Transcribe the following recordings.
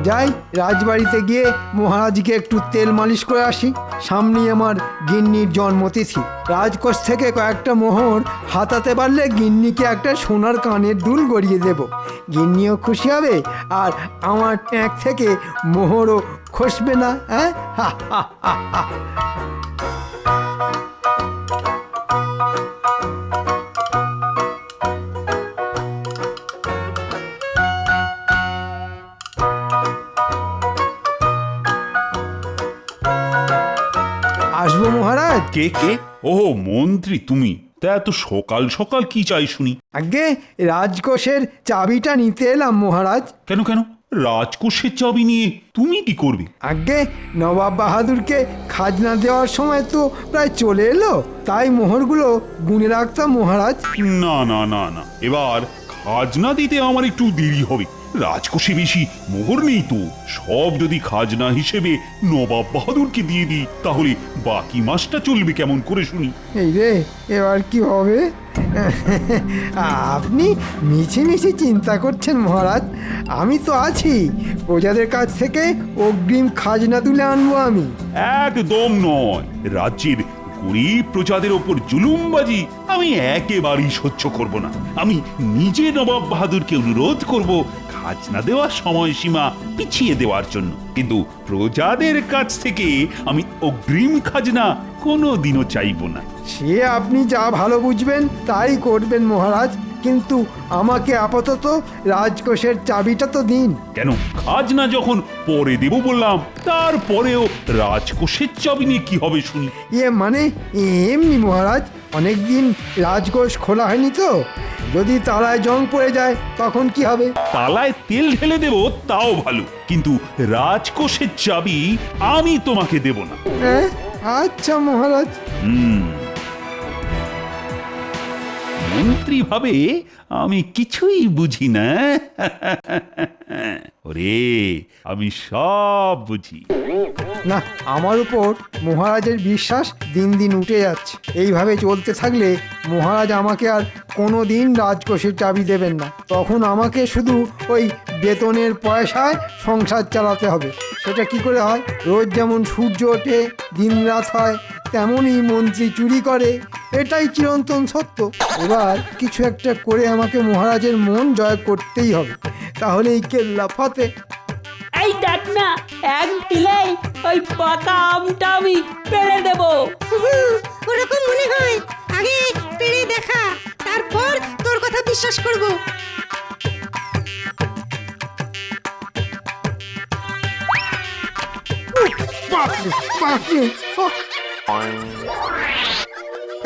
যাই রাজবাড়িতে গিয়ে মহারাজকে একটু তেল মালিশ করে আসি। সামনেই আমার গিন্নির জন্মতিথি। রাজকোষ থেকে কয়েকটা মোহর হাতাতে পারলে গিন্নিকে একটা সোনার কানের দুল গড়িয়ে দেব। গিন্নিও খুশি হবে আর আমার ট্যাঁক থেকে মোহরও খসবে না। হ্যাঁ, হা হা হা হা। আসবো মহারাজ? কে কে? ও মন্ত্রী তুমি? তা এত সকাল সকাল কি চাই শুনি? আগে রাজকোষের চাবিটা নিতে এলাম মহারাজ। কেন কেন? রাজকোষের চাবি নিয়ে তুমি কি করবে? আগে নবাব বাহাদুরকে খাজনা দেওয়ার সময় তো প্রায় চলে এলো, তাই মোহরগুলো গুনে রাখতাম মহারাজ। না না না না, এবার খাজনা দিতে আমার একটু দেরি হবে। রাজকোষে বেশি মোহর নেই তো। সব যদি খাজনা হিসেবে নবাব বাহাদুরকে দিয়ে দিই, তাহলে বাকি মাসটা চলবে কেমন করে শুনি? এই রে, এবার কি হবে? আপনি মিছিমিছি চিন্তা করছেন মহারাজ, আমি তো আছি। প্রজাদের কাছ থেকে অগ্রিম খাজনা তুলে আনবো আমি। একদম নয়। রাজ্যের গরিব প্রজাদের ওপর জুলুমবাজি আমি একেবারেই সহ্য করব না। আমি নিজে নবাব বাহাদুরকে অনুরোধ করব খাজনা দেওয়ার সময়সীমা পিছিয়ে দেওয়ার জন্য, কিন্তু প্রজাদের কাছ থেকে আমি অগ্রিম খাজনা কোনোদিনও চাইব না। সে আপনি যা ভালো বুঝবেন তাই করবেন মহারাজ, কিন্তু আমাকে আপাতত রাজকোষের চাবিটা তো দিন। কেন? খাজনা যখন পরে দেব বললাম, তারপরেও রাজকোষের চাবি নিয়ে কি হবে শুনি? মানে এমনি মহারাজ, অনেকদিন রাজকোষ খোলা হয়নি তো, যদি তালায় জং পড়ে যায় তখন কি হবে? তালায় তেল ঢেলে দেব তাও ভালো, কিন্তু রাজকোষের চাবি আমি তোমাকে দেব না। হ্যাঁ, আচ্ছা মহারাজ। মন্ত্রী ভাবে আমি কিছুই বুঝি না। ওরে, আমি সব বুঝি। না, আমার উপর মহারাজের বিশ্বাস দিন দিন উঠে যাচ্ছে। এইভাবে চলতে থাকলে মহারাজ আমাকে আর কোনো দিন রাজকোষের চাবি দেবেন না। তখন আমাকে শুধু ওই বেতনের পয়সায় সংসার চালাতে হবে। সেটা কি করে হয়? রোজ যেমন সূর্য ওঠে দিন রাত হয়, তেমনই মন্ত্রী চুরি করে, এটাই চিরন্তন সত্য। এবার কিছু একটা করে আমাকে মহারাজের মন জয় করতেই হবে, তাহলেই কেল্লা ফতে। এই দেখ না, এক ঢিলেই ওই পাকা আমটা আমি পেরে দেব। ওরকম মনে হয়। আগে পেরে দেখা, তারপর তোর কথা বিশ্বাস করব। বাপরে, বাপরে, ওহ!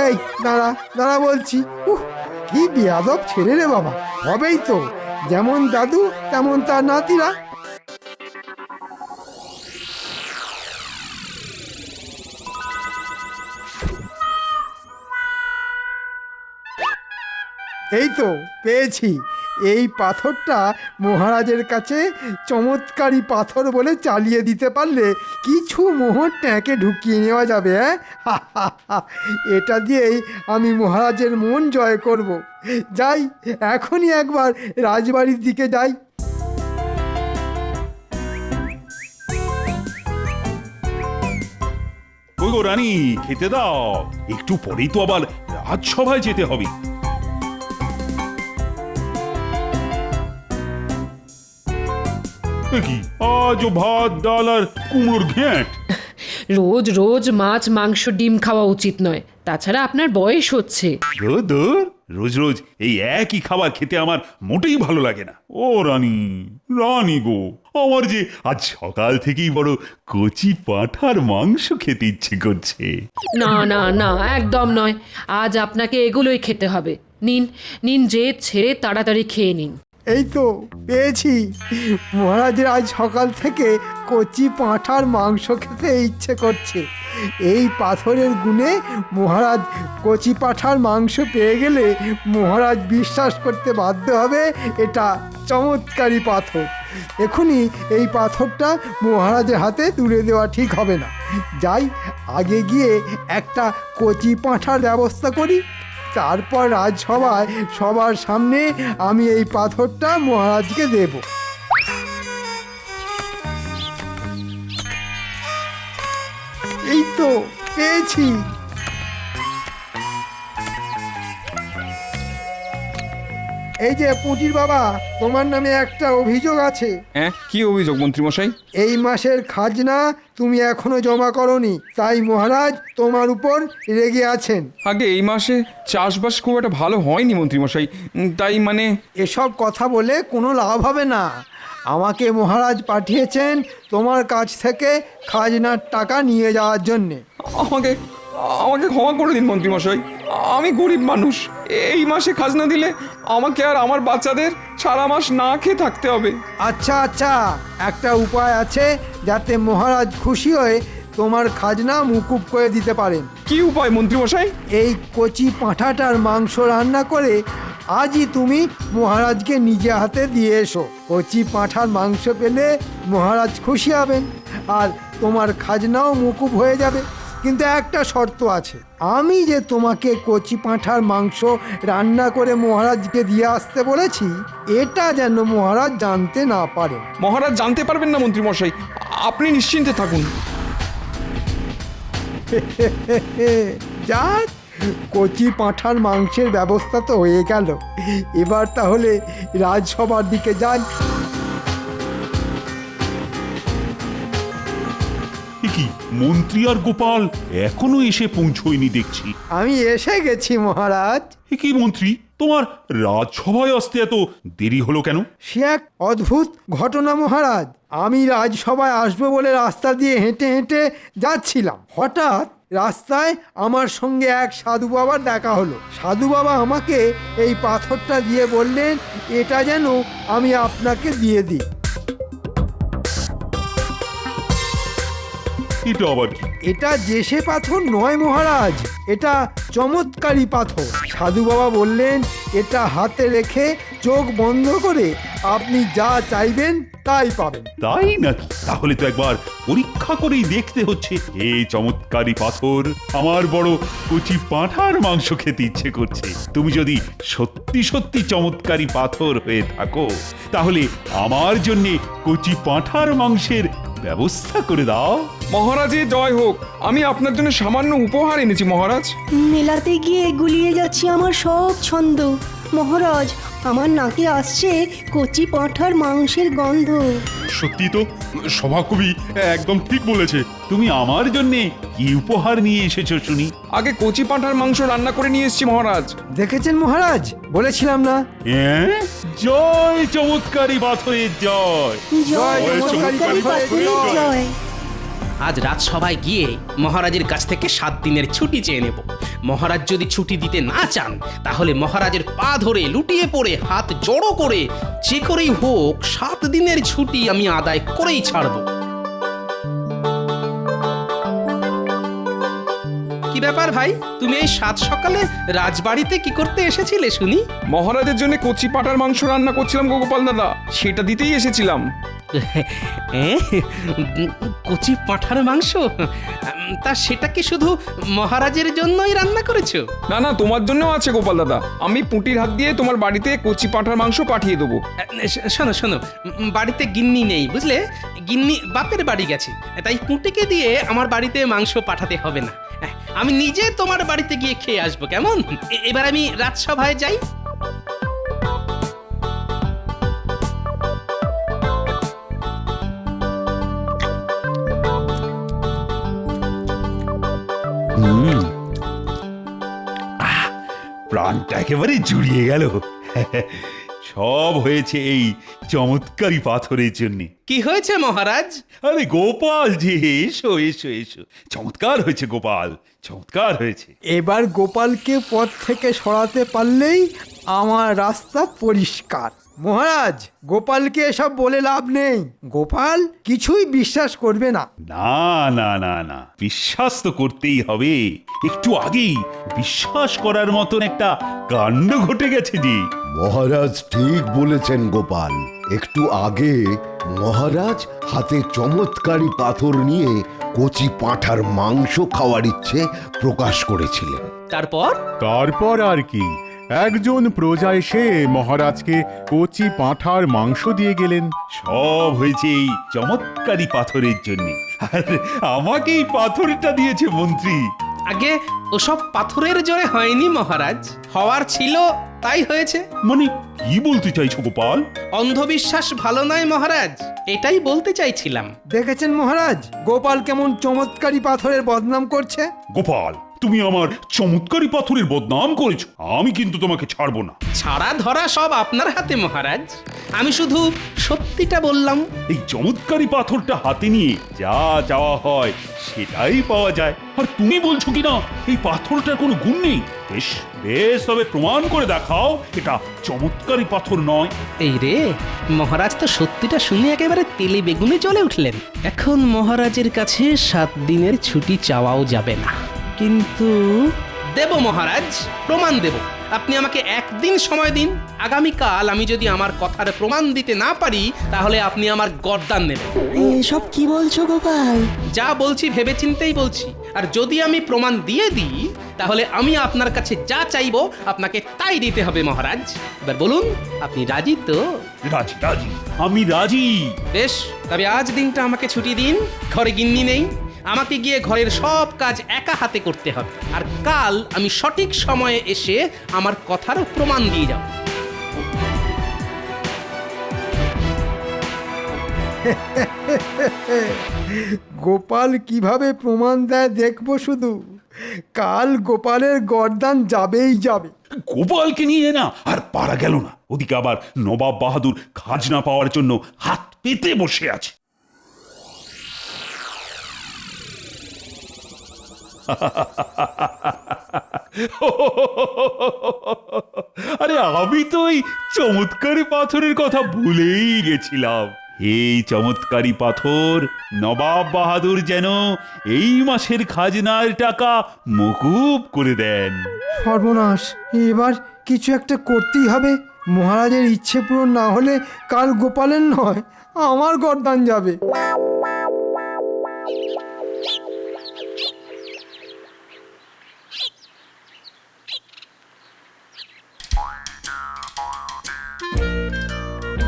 এই দাঁড়া দাঁড়া বলছি। কি বেয়াদব ছেলে রে বাবা। হবেই তো, যেমন দাদু তেমন তার নাতিরা। এই তো পেয়েছি। এই পাথরটা মহারাজের কাছে চমৎকারী পাথর বলে চালিয়ে দিতে পারলে কিছু মোহর ট্যাঁকে ঢুকিয়ে নেওয়া যাবে। হ্যাঁ, এটা দিয়েই আমি মহারাজের মন জয় করব। যাই, এখনই একবার রাজবাড়ির দিকে যাই। ওই গো রানী, খেতে দাও। একটু পরেই তো আবার রাজসভায় যেতে হবে। কি আজও ভাত ডাল আর কুমড়োর ঘ্যাঁট? রোজ রোজ মাছ মাংস ডিম খাওয়া উচিত নয়, তাছাড়া আপনার বয়স হচ্ছে। রোজ রোজ এই একই খাবার খেতে আমার মোটেই ভালো লাগে না। ও রানী, রানী গো, আমার যে আজ সকাল থেকেই বড় কচি পাঁঠার মাংস খেতে ইচ্ছে করছে। না না না, একদম নয়। আজ আপনাকে এগুলোই খেতে হবে। নিন নিন, জেদ ছেড়ে তাড়াতাড়ি খেয়ে নিন। এই তো পেয়েছি। মহারাজের আজ সকাল থেকে কচি পাঁঠার মাংস খেতে ইচ্ছে করছে। এই পাথরের গুণে মহারাজ কচি পাঁঠার মাংস পেয়ে গেলে মহারাজ বিশ্বাস করতে বাধ্য হবে এটা চমৎকারী পাথর। এখনই এই পাথরটা মহারাজের হাতে তুলে দেওয়া ঠিক হবে না। যাই, আগে গিয়ে একটা কচি পাঁঠার ব্যবস্থা করি, তারপর রাজসভায় সবার সামনে আমি এই পাথরটা মহারাজকে দেব। তো পেয়েছি। এই যে পুঁটির বাবা, তোমার নামে একটা অভিযোগ আছে। হ্যাঁ, কি অভিযোগ মন্ত্রীমশাই? এই মাসের খাজনা তুমি এখনো জমা করনি, তাই মহারাজ তোমার উপর রেগে আছেন। আগে এই মাসে চাষবাস খুব একটা ভালো হয়নি মন্ত্রীমশাই, তাই মানে এসব কথা বলে কোনো লাভ হবে না। আমাকে মহারাজ পাঠিয়েছেন তোমার কাছ থেকে খাজনার টাকা নিয়ে যাওয়ার জন্যে। আমাকে আমাকে ক্ষমা করে দিন মন্ত্রীমশাই, আমি গরিব মানুষ। এই মাসে খাজনা দিলে আমাকে আর আমার বাচ্চাদের সারা মাস না খেয়ে থাকতে হবে। আচ্ছা আচ্ছা, একটা উপায় আছে যাতে মহারাজ খুশি হয়ে তোমার খাজনা মুকুব করে দিতে পারেন। কি উপায় মন্ত্রীমশাই? এই কচি পাঁঠাটার মাংস রান্না করে আজই তুমি মহারাজকে নিজে হাতে দিয়ে এসো। কচি পাঁঠার মাংস পেলে মহারাজ খুশি হবেন আর তোমার খাজনাও মুকুব হয়ে যাবে। কিন্তু একটা শর্ত আছে, আমি যে তোমাকে কচি পাঁঠার মাংস রান্না করে মহারাজকে দিয়ে আসতে বলেছি, এটা যেন মহারাজ জানতে না পারেন। মহারাজ জানতে পারবেন না মন্ত্রীমশাই, আপনি নিশ্চিন্তে থাকুন। যাক, কচি পাঁঠার মাংসের ব্যবস্থা তো হয়ে গেল। এবার তাহলে রাজসভার দিকে যান। কি মন্ত্রী আর গোপাল এখনো এসে পৌঁছয়নি দেখছি। আমি এসে গেছি মহারাজ। কি মন্ত্রী, তোমার রাজসভায় আসতে এত দেরি হলো কেন? সে এক অদ্ভুত ঘটনা মহারাজ। আমি রাজসভায় আসবো বলে রাস্তা দিয়ে হেঁটে হেঁটে যাচ্ছিলাম। হঠাৎ রাস্তায় আমার সঙ্গে এক সাধু বাবার দেখা হলো। সাধু বাবা আমাকে এই পাথরটা দিয়ে বললেন, এটা যেন আমি আপনাকে দিয়ে দিই। এটা আবার কি? এটা যেসে পাথর নয় মহারাজ, এটা চমৎকারী পাথর। সাধু বাবা বললেন, এটা হাতে রেখে চোখ বন্ধ করে আপনি যা চাইবেন তাই পাবেন। তাই নাকি? তাহলে তো একবার পরীক্ষা করেই দেখতে হচ্ছে। এই চমৎকারী পাথর, আমার বড় কচি পাঁঠার মাংস খেতে ইচ্ছে করছে। তুমি যদি সত্যি সত্যি চমৎকারী পাথর হয়ে থাকো, তাহলে আমার জন্য কচি পাঁঠার মাংসের ব্যবস্থা করে দাও। মহারাজের জয় হোক, আমি আপনার জন্য সামান্য উপহার এনেছি মহারাজ। মেলাতে গিয়ে গুলিয়ে যাচ্ছে আমার সব ছন্দ। মহারাজ, আমার নাকে আসছে কচি পাঁঠার মাংসের গন্ধ। সত্যি তো, সভাকবি একদম ঠিক বলেছে। তুমি আমার জন্য কি উপহার নিয়ে এসেছো শুনি? আগে কচি পাঁঠার মাংস রান্না করে নিয়ে এসেছি মহারাজ। দেখেছেন মহারাজ, বলেছিলাম না? হ্যাঁ, জয় চমৎকারী পাথরের জয়। জয় চমৎকারী পাথরের জয়। আজ রাজসভায় গিয়ে মহারাজের কাছ থেকে 7 দিনের ছুটি চেয়ে নেব। মহারাজ যদি ছুটি দিতে না চান, তাহলে মহারাজের পা ধরে লুটিয়ে পড়ে হাত জড়ো করে যে করেই হোক 7 দিনের ছুটি আমি আদায় করেই ছাড়ব। কি ব্যাপার ভাই, তুমি এই 7 সকালে রাজবাড়িতে কি করতে এসেছিলে শুনি? মহারাজের জন্য কচি পাঁঠার মাংস রান্না করছিলাম গোপাল দাদা, সেটা দিতেই এসেছিলাম। কচি পাঁঠার মাংস? তা সেটা কি শুধু মহারাজের জন্যই রান্না করেছো? না না, তোমার জন্যও আছে গোপাল দাদা। আমি পুঁটির হাত দিয়ে তোমার বাড়িতে কচি পাঁঠার মাংস পাঠিয়ে দেবো। শোনো শোনো, বাড়িতে গিন্নি নেই বুঝলে, গিন্নি বাপের বাড়ি গেছে, তাই পুঁটিকে দিয়ে আমার বাড়িতে মাংস পাঠাতে হবে না। আমি নিজে তোমার বাড়িতে গিয়ে খেয়ে আসবো, কেমন? এবার আমি রাজসভায় যাই। প্রাণটা একেবারে জুড়িয়ে গেল। সব হয়েছে এই চমৎকারী পাথরের জন্য। কি হয়েছে মহারাজ? আরে গোপাল যে, এসো এসো এসো। চমৎকার হয়েছে গোপাল, চমৎকার হয়েছে। এবার গোপালকে পথ থেকে সরাতে পারলেই আমার রাস্তা পরিষ্কার। মহারাজ, গোপালকে এসব বলে লাভ নেই। গোপাল কিছুই বিশ্বাস করবে না। না না না না, বিশ্বাস তো করতেই হবে। একটু আগেই বিশ্বাস করার মতন একটা কাণ্ড ঘটে গেছে যে। মহারাজ ঠিক বলেছেন গোপাল। একটু আগে মহারাজ হাতে চমৎকারী পাথর নিয়ে কচি পাঁঠার মাংস খাওয়ার ইচ্ছে প্রকাশ করেছিলেন। তারপর? তারপর আর কি, একজন প্রজা এসে মহারাজকে কচি পাঁঠার মাংস দিয়ে গেলেন। সব হয়েছে এই চমৎকারী পাথরের জন্য। আর আমাকে এই পাথরটা দিয়েছে মন্ত্রী। আগে ওসব পাথরের জোরে হয়নি মহারাজ, হওয়ার ছিল তাই হয়েছে। মানে কি বলতে চাইছো গোপাল? অন্ধবিশ্বাস ভালো নয় মহারাজ, এটাই বলতে চাইছিলাম। দেখেছেন মহারাজ, গোপাল কেমন চমৎকারী পাথরের বদনাম করছে। গোপাল, তুমি আমার চমৎকারী পাথরের বদনাম করেছো, আমি কিন্তু তোমাকে ছাড়বো না। ছাড়া ধরা সব আপনার হাতে মহারাজ, আমি শুধু সত্যিটা বললাম। এই চমৎকারী পাথরটা হাতে নিয়ে যা চাওয়া হয় সেটাই পাওয়া যায়। আর তুমি বলছো কিনা এই পাথরটার কোনো গুণ নেই। বেশ বেশ, তবে প্রমাণ করে দেখাও এটা চমৎকারী পাথর নয়। এই রে, মহারাজ তো সত্যিটা শুনে একেবারে তেলে বেগুনে জ্বলে উঠলেন। এখন মহারাজের কাছে 7 দিনের ছুটি চাওয়াও যাবে না, কিন্তু দেব মহারাজ, প্রমাণ দেব। আপনি আমাকে 1 দিন সময় দিন। আগামীকাল আমি যদি আমার কথার প্রমাণ দিতে না পারি তাহলে আপনি আমার গর্দান নেবেন। এসব কি বলছো গোপাল? যা বলছি ভেবেচিন্তেই বলছি। আর যদি আমি প্রমাণ দিয়ে দিই তাহলে আমি আপনার কাছে যা চাইবো আপনাকে তাই দিতে হবে মহারাজ। এবার বলুন, আপনি রাজি তো? রাজি রাজি, আমি রাজি। বেশ, তবে আজ দিনটা আমাকে ছুটি দিন। ঘরে গিন্নি নেই, আমাকে গিয়ে ঘরের সব কাজ একা হাতে করতে হবে। আর কাল আমি সঠিক সময়ে এসে আমার কথার প্রমাণ দিয়ে যাব। গোপাল কিভাবে প্রমাণ দেয় দেখবো শুধু। কাল গোপালের গর্দান যাবেই যাবে। গোপালকে নিয়ে না আর পারা গেল না। ওদিকে আবার নবাব বাহাদুর খাজনা পাওয়ার জন্য হাত পেতে বসে আছে। আরে আমি তো এই চমৎকারী পাথরের কথা ভুলেই গেছিলাম। এই চমৎকারী পাথর নবাব বাহাদুর যেন এই মাসের খাজনার টাকা মকুব করে দেন। সর্বনাশ, এবার কিছু একটা করতেই হবে। মহারাজের ইচ্ছে পূরণ না হলে কাল গোপালের নয়, আমার গর্দান যাবে।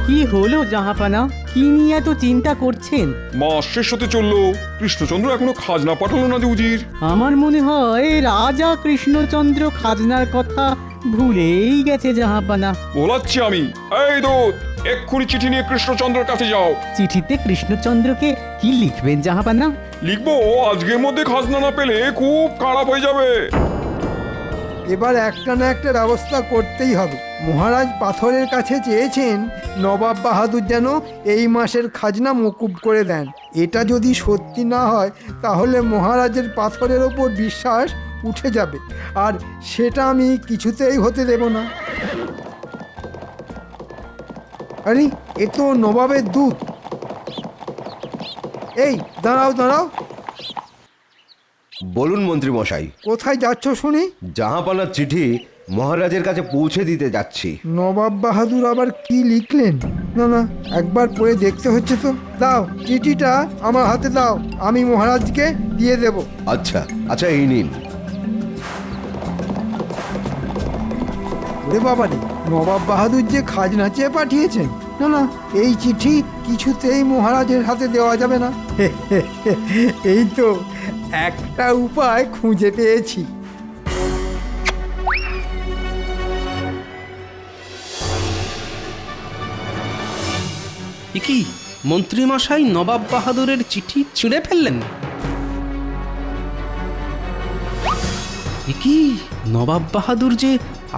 কি হলো জাহাপানা? কি নিয়ে এত চিন্তা করছেন? মাস শেষ হতে চললো, কৃষ্ণচন্দ্র এখনো খাজনা পাঠালো না যে উজির। আমার মনে হয় রাজা কৃষ্ণচন্দ্র খাজনার কথা ভুলেই গেছে জাহাপানা। বলাচ্ছি আমি। এই দূত, এক্ষুনি চিঠি নিয়ে কৃষ্ণচন্দ্রের কাছে যাও। চিঠিতে কৃষ্ণচন্দ্রকে কি লিখবেন জাহাপানা? লিখবো, আজকের মধ্যে খাজনা না পেলে খুব খারাপ হয়ে যাবে। এবার একটা না একটা ব্যবস্থা করতেই হবে। মহারাজ পাথরের কাছে চেয়েছেন নবাব বাহাদুর যেন এই মাসের খাজনা মকুব করে দেন। এটা যদি সত্যি না হয় তাহলে মহারাজের পাথরের ওপর বিশ্বাস উঠে যাবে, আর সেটা আমি কিছুতেই হতে দেব না। আরে, এ তো নবাবের দূত। এই দাঁড়াও দাঁড়াও, বলুন মন্ত্রী মশাই। কোথায় যাচ্ছ শুনি? জাহাপানার চিঠি মহারাজের কাছে পৌঁছে দিতে যাচ্ছি। নবাব বাহাদুর আবার কি লিখলেন? না না, একবার পড়ে দেখতে হচ্ছে তো। দাও, চিঠিটা আমার হাতে দাও, আমি মহারাজকে দিয়ে দেব। আচ্ছা আচ্ছা, এই নিন। ওরে বাবা রে, নবাব বাহাদুর যে খাজনা চেয়ে পাঠিয়েছেন। না না, এই চিঠি কিছুতেই মহারাজের হাতে দেওয়া যাবে না। এই তো একটা উপায় খুঁজে পেয়েছি। কি মন্ত্রীমশাই নবাব বাহাদুরের চিঠি ছিঁড়ে ফেললেন? কি নবাব বাহাদুর যে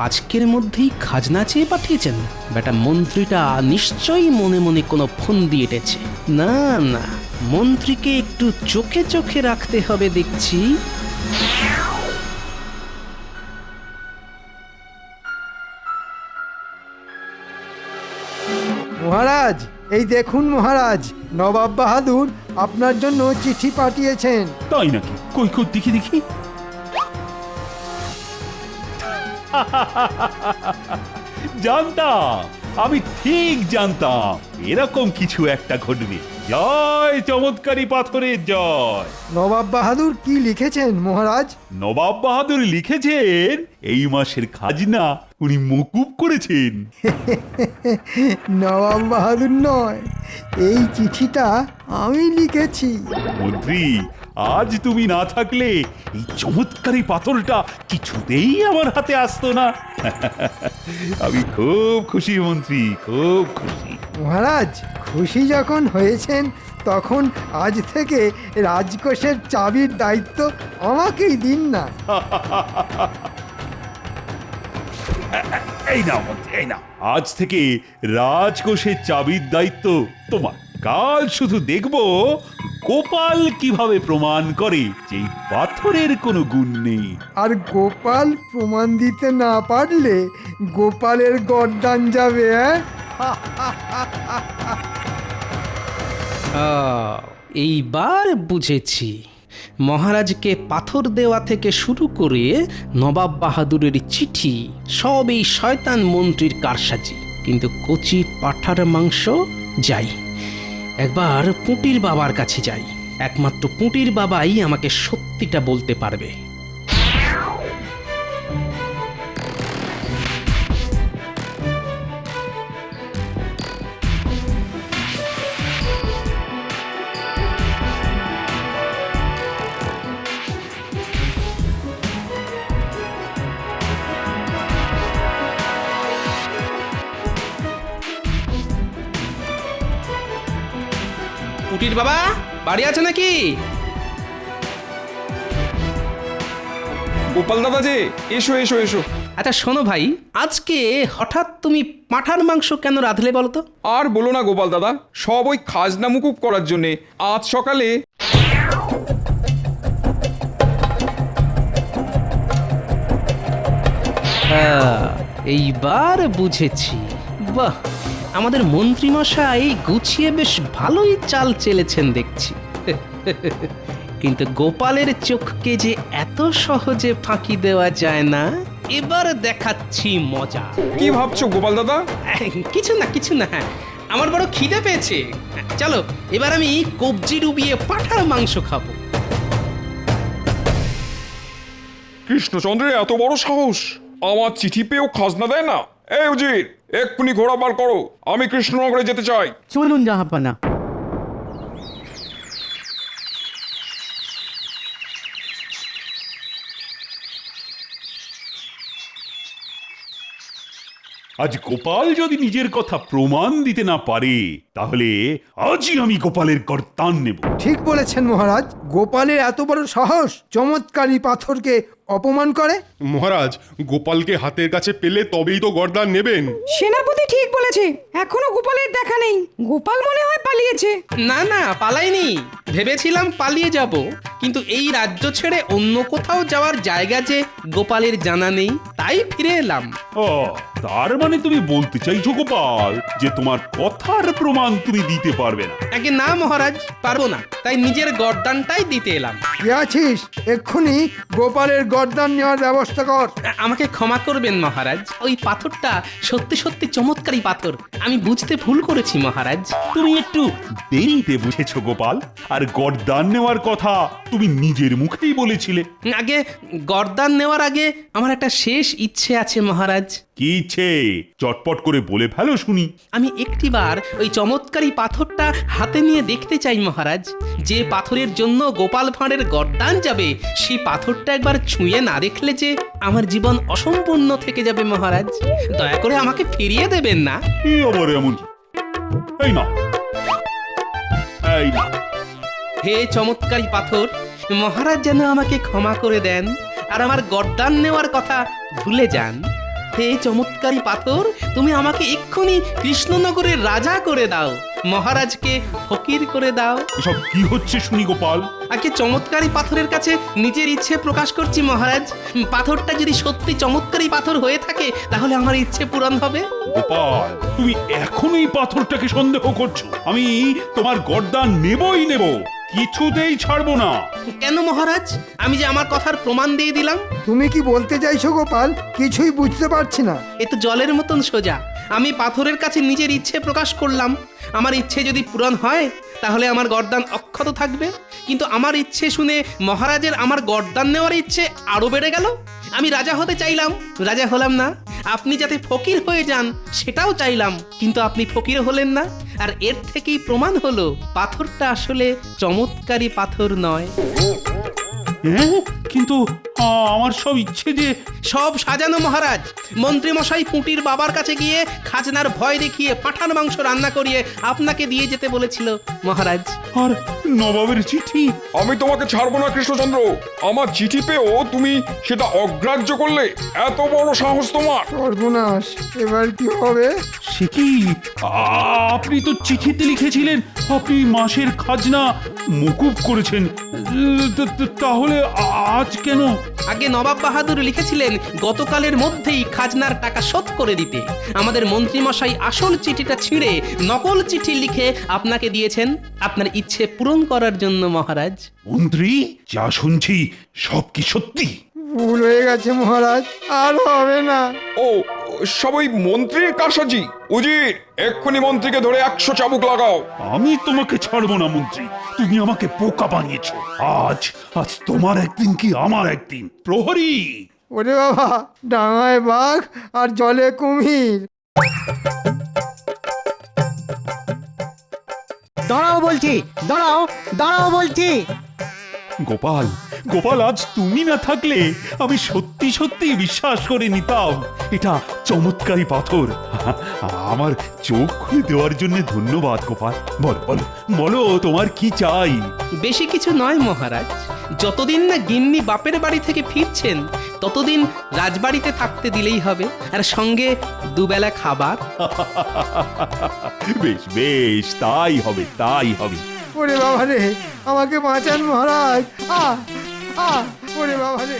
আজকের মধ্যেই খাজনা চেয়ে পাঠিয়েছেন? বেটা মন্ত্রীটা নিশ্চয়ই মনে মনে কোনো ফন্দি এঁটেছে। না না, মন্ত্রীকে একটু চোখে চোখে রাখতে হবে দেখছি। মহারাজ, এই দেখুন মহারাজ, নবাব বাহাদুর আপনার জন্য চিঠি পাঠিয়েছেন। তাই নাকি? কই কই দেখি দেখি। জানতাম, আমি ঠিক জানতাম এরকম কিছু একটা ঘটবে। জয় চমৎকারী পাথরের জয়। নবাব বাহাদুর কি লিখেছেন মহারাজ? নবাব বাহাদুর লিখেছেন এই মাসের খাজনা উনি মকুব করেছেন। নবাব বাহাদুর নয়, এই চিঠিটা আমি লিখেছি। মন্ত্রী, আজ তুমি না থাকলে এই চমৎকারী পাথরটা কিছুতেই আমার হাতে আসতো না। আমি খুব খুশি মন্ত্রী, খুব খুশি। মহারাজ খুশি যখন হয়েছেন, তখন আজ থেকে রাজকোষের চাবির দায়িত্ব আমাকেই দিন না। এই নাও মন্ত্রী, এই নাও। আজ থেকে রাজকোষের চাবির দায়িত্ব তোমার। কাল শুধু দেখব গোপাল কিভাবে প্রমাণ করে যে এই পাথরের কোনো গুণ নেই। আর গোপাল প্রমাণ দিতে না পারলে গোপালের গরদান যাবে। এইবার বুঝেছি মহারাজকে পাথর দেওয়া থেকে শুরু করে নবাব বাহাদুরের চিঠি সব এই শয়তান মন্ত্রীর কারসাজি। কিন্তু কচি পাঁঠার মাংস, যাই একবার পুঁটির বাবার কাছে যাই। একমাত্র পুঁটির বাবাই আমাকে সত্যিটা বলতে পারবে। পুটির বাবা বাড়ি আছে নাকি? গোপাল দাদা যে, এসো এসো এসো। আচ্ছা শোনো ভাই, আজকে হঠাৎ তুমি পাঁঠার মাংস কেন রাঁধলে বলো তো? আর বলো না গোপাল দাদা, সব ওই খাজনা মুকুব করার জন্যে। আজ সকালে এইবার বুঝেছি। বাহ, আমাদের মন্ত্রীমশাই গুছিয়ে বেশ ভালোই চাল চেলেছেন দেখছি। কিন্তু গোপালের চোখকে যে এত সহজে ফাঁকি দেওয়া যায় না, এবার দেখাচ্ছি মজা। কি ভাবছো গোপাল দাদা? কিছু না কিছু না, আমার বড় খিদে পেয়েছে। চলো এবার আমি কবজি ডুবিয়ে পাঁঠার মাংস খাবো। কৃষ্ণচন্দ্রের এত বড় সাহস, আমার চিঠি পেয়েও খাজনা দেয় না। এই উজির, এক্ষুনি ঘোড়া বার করো, আমি কৃষ্ণনগরে যেতে চাই। চলুন জাহাপানা। আজ গোপাল যদি নিজের কথা প্রমাণ দিতে না পারে, তাহলে আজই আমি গোপালের কর্তান নেব। ঠিক বলেছেন মহারাজ, গোপালের এত বড় সাহস চমৎকারী পাথরকে অপমান করে। মহারাজ, গোপালকে হাতের কাছে পেলে তবেই তো গর্দান নেবেন। সেনাপতি ঠিক বলেছে, এখনো গোপালের দেখা নেই। গোপাল মনে হয় পালিয়েছে। না না, পালাইনি। ভেবেছিলাম পালিয়ে যাব, কিন্তু এই রাজ্য ছেড়ে অন্য কোথাও যাওয়ার জায়গা যে গোপালের জানা নেই, তাই ফিরে এলাম। ও, তার মানে তুমি বলতে চাইছো গোপাল যে তোমার কথার প্রমাণ তুমি দিতে পারবে না? আগে না মহারাজ, পারবো না, তাই নিজের গর্দানটাই দিতে এলাম। কি আছিস, এক্ষুনি গোপালের গর্দান নেওয়ার ব্যবস্থা কর। আমাকে ক্ষমা করবেন মহারাজ, ওই পাথরটা সত্যি সত্যি চমৎকারী পাথর, আমি বুঝতে ভুল করেছি মহারাজ। তুমি একটু দেরিতে বুঝেছো গোপাল। আর গর্দান নেওয়ার কথা তুমি নিজের মুখেই বলেছিলে। আগে গর্দান নেওয়ার আগে আমার একটা শেষ ইচ্ছে আছে মহারাজ। কি ইচ্ছে? চটপট করে বলে ফেলো শুনি। আমি একটিবার ওই চমৎকারী পাথরটা হাতে নিয়ে দেখতে চাই মহারাজ। যে পাথরের জন্য গোপাল ভাঁড়ের গর্দান যাবে, সেই পাথরটা একবার ছুঁয়ে না দেখলে যে আমার জীবন অসম্পূর্ণ থেকে যাবে মহারাজ। দয়া করে আমাকে ফিরিয়ে দেবেন না। কি আবার এমন? এই না, এই না। হে চমৎকারী পাথর, মহারাজ যেন আমাকে ক্ষমা করে দেন আর আমার গর্দান নেওয়ার কথা ভুলে যান। হে চমৎকারী পাথর, তুমি আমাকে এক্ষুনি কৃষ্ণনগরের রাজা করে দাও, মহারাজকে ফকির করে দাও। এসব কি হচ্ছে শুনি গোপাল? আগে চমৎকারী পাথরের কাছে নিজের ইচ্ছে প্রকাশ করছি মহারাজ। পাথরটা যদি সত্যি চমৎকারী পাথর হয়ে থাকে, তাহলে আমার ইচ্ছে পূরণ হবে। গোপাল, তুমি এখনো এই পাথরটাকে সন্দেহ করছো? আমি তোমার গর্দান নেবই নেব, কিছুতেই ছাড়বো না। কেন মহারাজ? আমি যে আমার কথার প্রমাণ দিয়ে দিলাম। তুমি কি বলতে চাইছো গোপাল? কিছুই বুঝতে পারছি না। এ তো জলের মতন সোজা। আমি পাথরের কাছে নিজের ইচ্ছে প্রকাশ করলাম, আমার ইচ্ছে যদি পূরণ হয় তাহলে আমার গর্দান অক্ষত থাকবে। কিন্তু আমার ইচ্ছে শুনে মহারাজের আমার গর্দান নেওয়ার ইচ্ছে আরো বেড়ে গেল। আমি রাজা হতে চাইলাম, রাজা হলাম না। আপনি যাতে ফকির হয়ে যান সেটাও চাইলাম, কিন্তু আপনি ফকির হলেন না। আর এর থেকেই প্রমাণ হলো পাথরটা আসলে চমৎকারী পাথর নয়। হ্যাঁ, কিন্তু আমার সব ইচ্ছে যে সব সাজানো মহারাজ। মন্ত্রী মশাই পুঁটির বাবার কাছে গিয়ে খাজনার ভয় দেখিয়ে পাঁঠার মাংস রান্না করিয়ে আপনাকে দিয়ে যেতে বলেছিল মহারাজ। আর নবাবের চিঠি। আমি তোমাকে ছাড়বো না কৃষ্ণচন্দ্র। আমার চিঠি পেয়েও তুমি সেটা অগ্রাহ্য করলে, এত বড় সাহস তোমার! সর্বনাশ, এবার কি হবে? সে কি, আপনি তো চিঠিতে লিখেছিলেন আপনি মাসের খাজনা মকুব করেছেন, তাহলে আজ কেন? আগে নবাব বাহাদুর লিখেছিলেন গতকালের মধ্যেই খাজনার টাকা শোধ করে দিতে। আমাদের মন্ত্রী মশাই আসল চিঠিটা ছিঁড়ে নকল চিঠি লিখে আপনাকে দিয়েছেন আপনার ইচ্ছে পূরণ করার জন্য মহারাজ। মন্ত্রী, যা শুনছি সব কি সত্যি? ভুল হয়ে গেছে মহারাজ, আর হবে না। ও, সব ওই মন্ত্রীর কারসাজি। উজির, এক্ষুনি মন্ত্রীকে ধরে 100 চাবুক লাগাও। আমি তোমাকে ছাড়বো না মন্ত্রী, তুমি আমাকে বোকা বানিয়েছো। আজ আজ তোমার একদিন কি আমার একদিন। প্রহরী! ওরে বাবা, ডাঙায় বাঘ আর জলে কুমির। দাঁড়াও বলছি, দাঁড়াও, দাঁড়াও বলছি। গোপাল, গোপাল, আজ তুমি না থাকলে আমি সত্যি সত্যি বিশ্বাস করে নিতাম এটা চমৎকারী পাথর। আমার চোখ খুলে দেওয়ার জন্য ধন্যবাদ গোপাল। বলো বলো বলো, তোমার কি চাই? বেশি কিছু নয় মহারাজ, যতদিন না গিন্নি বাপের বাড়ি থেকে ফিরছেন ততদিন রাজবাড়িতে থাকতে দিলেই হবে, আর সঙ্গে দুবেলা খাবার। বেশ বেশ, তাই হবে তাই হবে। ওরে বাবা রে, আমাকে বাঁচান মহারাজ। ওরে বাবা রে।